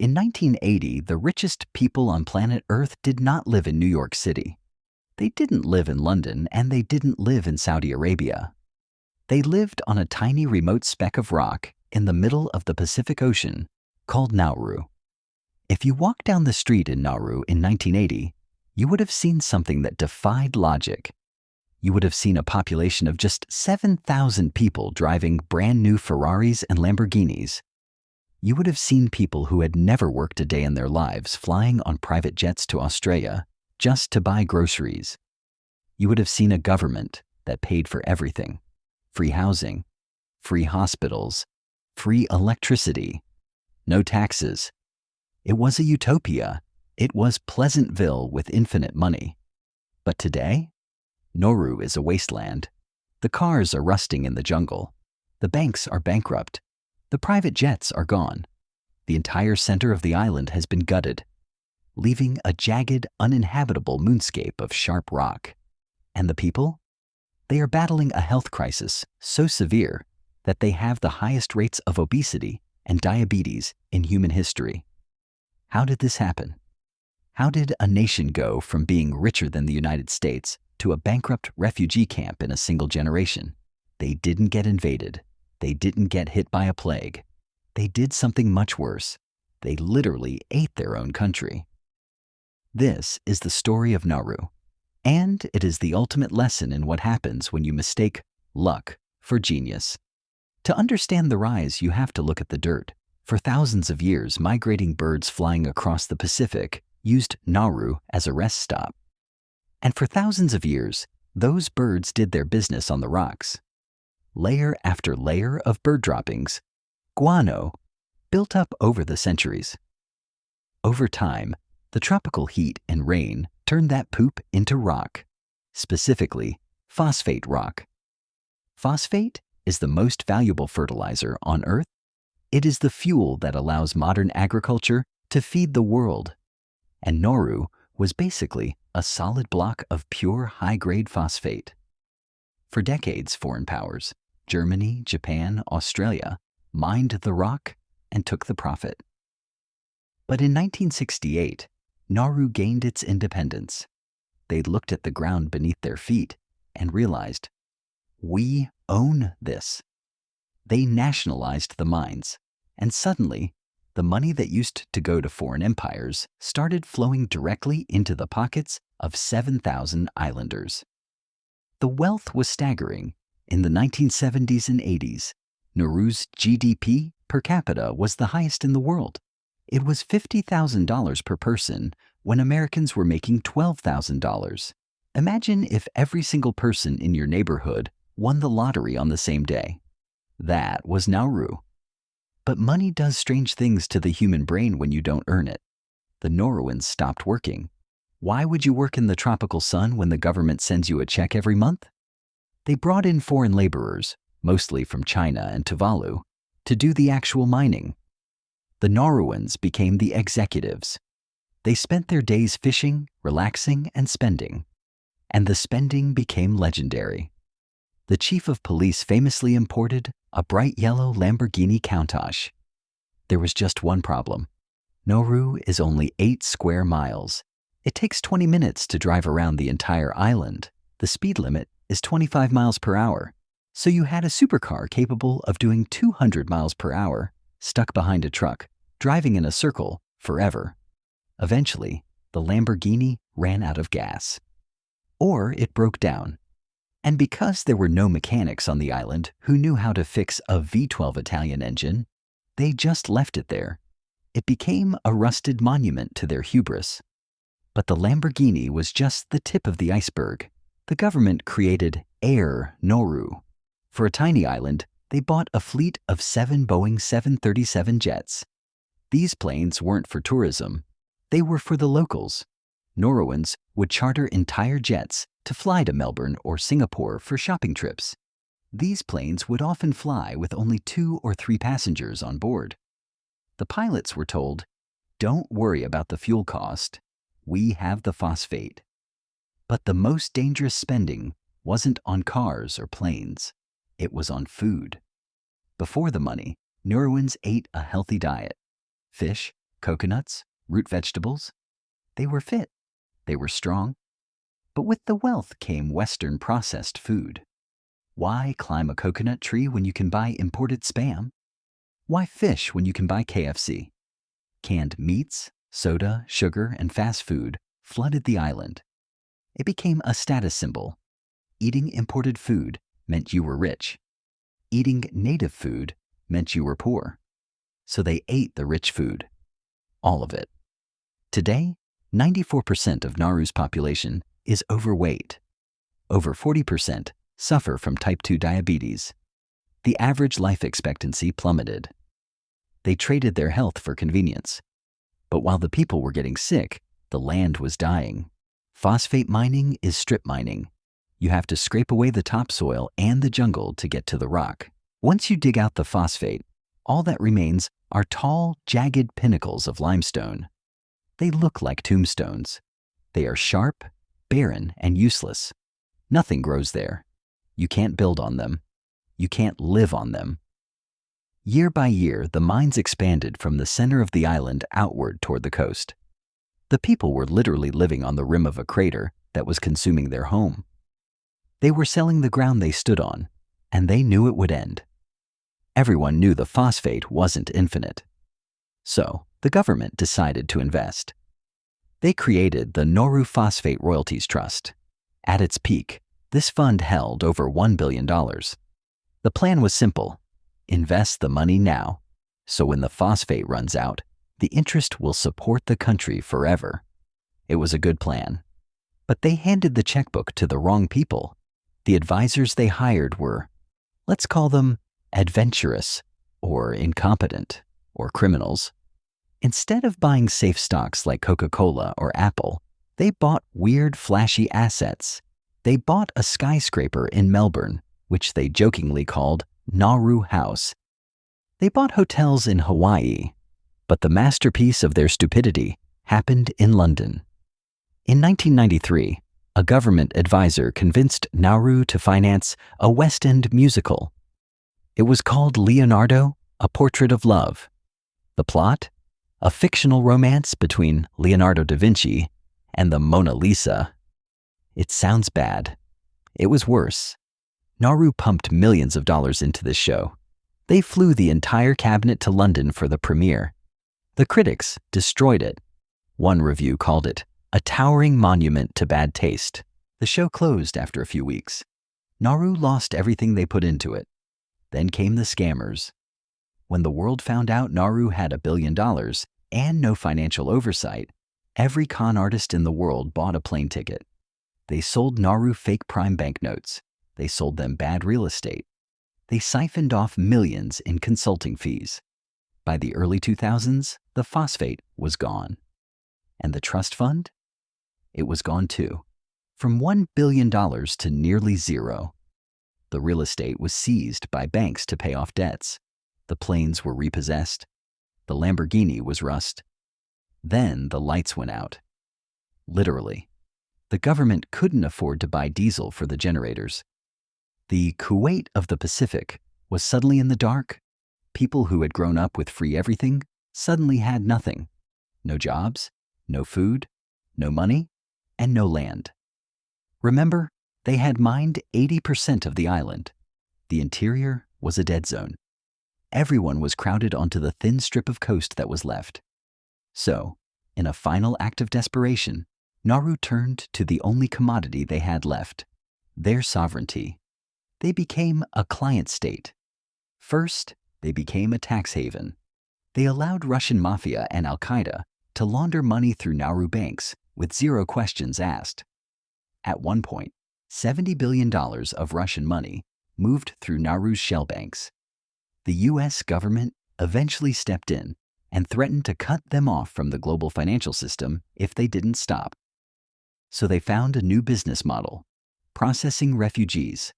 In 1980, the richest people on planet Earth did not live in New York City. They didn't live in London, and they didn't live in Saudi Arabia. They lived on a tiny remote speck of rock in the middle of the Pacific Ocean called Nauru. If you walked down the street in Nauru in 1980, you would have seen something that defied logic. You would have seen a population of just 7,000 people driving brand new Ferraris and Lamborghinis. You would have seen people who had never worked a day in their lives flying on private jets to Australia just to buy groceries. You would have seen a government that paid for everything: free housing, free hospitals, free electricity, no taxes. It was a utopia. It was Pleasantville with infinite money. But today, Nauru is a wasteland. The cars are rusting in the jungle. The banks are bankrupt. The private jets are gone. The entire center of the island has been gutted, leaving a jagged, uninhabitable moonscape of sharp rock. And the people? They are battling a health crisis so severe that they have the highest rates of obesity and diabetes in human history. How did this happen? How did a nation go from being richer than the United States to a bankrupt refugee camp in a single generation? They didn't get invaded. They didn't get hit by a plague. They did something much worse. They literally ate their own country. This is the story of Nauru, and it is the ultimate lesson in what happens when you mistake luck for genius. To understand the rise, you have to look at the dirt. For thousands of years, migrating birds flying across the Pacific used Nauru as a rest stop. And for thousands of years, those birds did their business on the rocks. Layer after layer of bird droppings, guano, built up over the centuries. Over time, the tropical heat and rain turned that poop into rock, specifically phosphate rock. Phosphate is the most valuable fertilizer on Earth. It is the fuel that allows modern agriculture to feed the world. And Nauru was basically a solid block of pure high-grade phosphate. For decades, foreign powers, Germany, Japan, Australia, mined the rock and took the profit. But in 1968, Nauru gained its independence. They looked at the ground beneath their feet and realized, we own this. They nationalized the mines, and suddenly, the money that used to go to foreign empires started flowing directly into the pockets of 7,000 islanders. The wealth was staggering. In the 1970s and 80s, Nauru's GDP per capita was the highest in the world. It was $50,000 per person when Americans were making $12,000. Imagine if every single person in your neighborhood won the lottery on the same day. That was Nauru. But money does strange things to the human brain when you don't earn it. The Nauruans stopped working. Why would you work in the tropical sun when the government sends you a check every month? They brought in foreign laborers, mostly from China and Tuvalu, to do the actual mining. The Nauruans became the executives. They spent their days fishing, relaxing, and spending. And the spending became legendary. The chief of police famously imported a bright yellow Lamborghini Countach. There was just one problem. Nauru is only 8 square miles. It takes 20 minutes to drive around the entire island. The speed limit is 25 miles per hour. So you had a supercar capable of doing 200 miles per hour, stuck behind a truck, driving in a circle forever. Eventually, the Lamborghini ran out of gas. Or it broke down. And because there were no mechanics on the island who knew how to fix a V12 Italian engine, they just left it there. It became a rusted monument to their hubris. But the Lamborghini was just the tip of the iceberg. The government created Air Nauru. For a tiny island, they bought a fleet of 7 Boeing 737 jets. These planes weren't for tourism. They were for the locals. Nauruans would charter entire jets to fly to Melbourne or Singapore for shopping trips. These planes would often fly with only 2 or 3 passengers on board. The pilots were told, "Don't worry about the fuel cost. We have the phosphate." But the most dangerous spending wasn't on cars or planes. It was on food. Before the money, Nauruans ate a healthy diet: fish, coconuts, root vegetables. They were fit. They were strong. But with the wealth came Western processed food. Why climb a coconut tree when you can buy imported Spam? Why fish when you can buy KFC? Canned meats, soda, sugar, and fast food flooded the island. It became a status symbol. Eating imported food meant you were rich. Eating native food meant you were poor. So they ate the rich food. All of it. Today, 94% of Nauru's population is overweight. Over 40% suffer from type 2 diabetes. The average life expectancy plummeted. They traded their health for convenience. But while the people were getting sick, the land was dying. Phosphate mining is strip mining. You have to scrape away the topsoil and the jungle to get to the rock. Once you dig out the phosphate, all that remains are tall, jagged pinnacles of limestone. They look like tombstones. They are sharp, barren, and useless. Nothing grows there. You can't build on them. You can't live on them. Year by year, the mines expanded from the center of the island outward toward the coast. The people were literally living on the rim of a crater that was consuming their home. They were selling the ground they stood on, and they knew it would end. Everyone knew the phosphate wasn't infinite. So, the government decided to invest. They created the Nauru Phosphate Royalties Trust. At its peak, this fund held over $1 billion. The plan was simple. Invest the money now, so when the phosphate runs out, the interest will support the country forever. It was a good plan. But they handed the checkbook to the wrong people. The advisors they hired were, let's call them adventurous, or incompetent, or criminals. Instead of buying safe stocks like Coca-Cola or Apple, they bought weird, flashy assets. They bought a skyscraper in Melbourne, which they jokingly called Nauru House. They bought hotels in Hawaii, but the masterpiece of their stupidity happened in London. In 1993, a government advisor convinced Nauru to finance a West End musical. It was called Leonardo, A Portrait of Love. The plot? A fictional romance between Leonardo da Vinci and the Mona Lisa. It sounds bad. It was worse. Nauru pumped millions of dollars into this show. They flew the entire cabinet to London for the premiere. The critics destroyed it. One review called it a towering monument to bad taste. The show closed after a few weeks. Nauru lost everything they put into it. Then came the scammers. When the world found out Nauru had $1 billion and no financial oversight, every con artist in the world bought a plane ticket. They sold Nauru fake prime banknotes. They sold them bad real estate. They siphoned off millions in consulting fees. By the early 2000s, the phosphate was gone. And the trust fund? It was gone too. From $1 billion to nearly zero. The real estate was seized by banks to pay off debts. The planes were repossessed. The Lamborghini was rust. Then the lights went out. Literally. The government couldn't afford to buy diesel for the generators. The Kuwait of the Pacific was suddenly in the dark. People who had grown up with free everything suddenly had nothing. No jobs, no food, no money, and no land. Remember, they had mined 80% of the island. The interior was a dead zone. Everyone was crowded onto the thin strip of coast that was left. So, in a final act of desperation, Nauru turned to the only commodity they had left, their sovereignty. They became a client state. First, they became a tax haven. They allowed Russian mafia and Al-Qaeda to launder money through Nauru banks with zero questions asked. At one point, $70 billion of Russian money moved through Nauru's shell banks. The U.S. government eventually stepped in and threatened to cut them off from the global financial system if they didn't stop. So they found a new business model, processing refugees.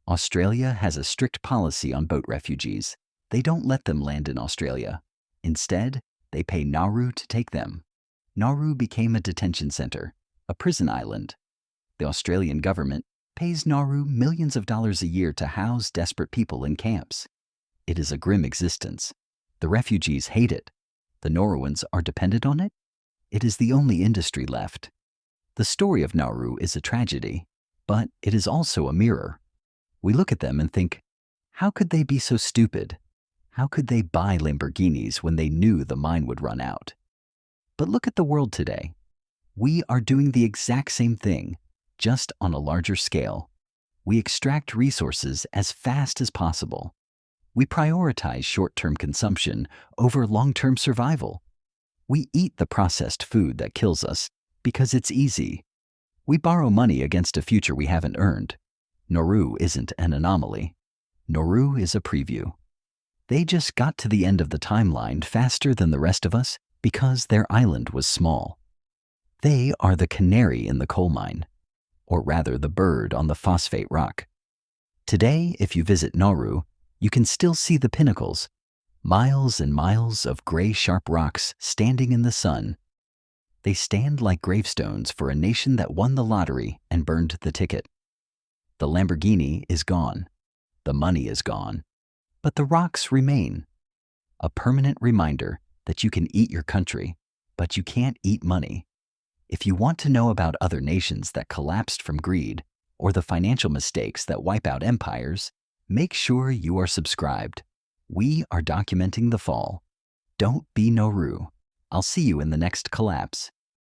Australia has a strict policy on boat refugees. They don't let them land in Australia. Instead, they pay Nauru to take them. Nauru became a detention center, a prison island. The Australian government pays Nauru millions of dollars a year to house desperate people in camps. It is a grim existence. The refugees hate it. The Nauruans are dependent on it? It is the only industry left. The story of Nauru is a tragedy, but it is also a mirror. We look at them and think, how could they be so stupid? How could they buy Lamborghinis when they knew the mine would run out? But look at the world today. We are doing the exact same thing, just on a larger scale. We extract resources as fast as possible. We prioritize short-term consumption over long-term survival. We eat the processed food that kills us because it's easy. We borrow money against a future we haven't earned. Nauru isn't an anomaly. Nauru is a preview. They just got to the end of the timeline faster than the rest of us because their island was small. They are the canary in the coal mine, or rather the bird on the phosphate rock. Today, if you visit Nauru, you can still see the pinnacles, miles and miles of gray sharp rocks standing in the sun. They stand like gravestones for a nation that won the lottery and burned the ticket. The Lamborghini is gone. The money is gone. But the rocks remain. A permanent reminder that you can eat your country, but you can't eat money. If you want to know about other nations that collapsed from greed or the financial mistakes that wipe out empires, make sure you are subscribed. We are documenting the fall. Don't be Nauru. I'll see you in the next collapse.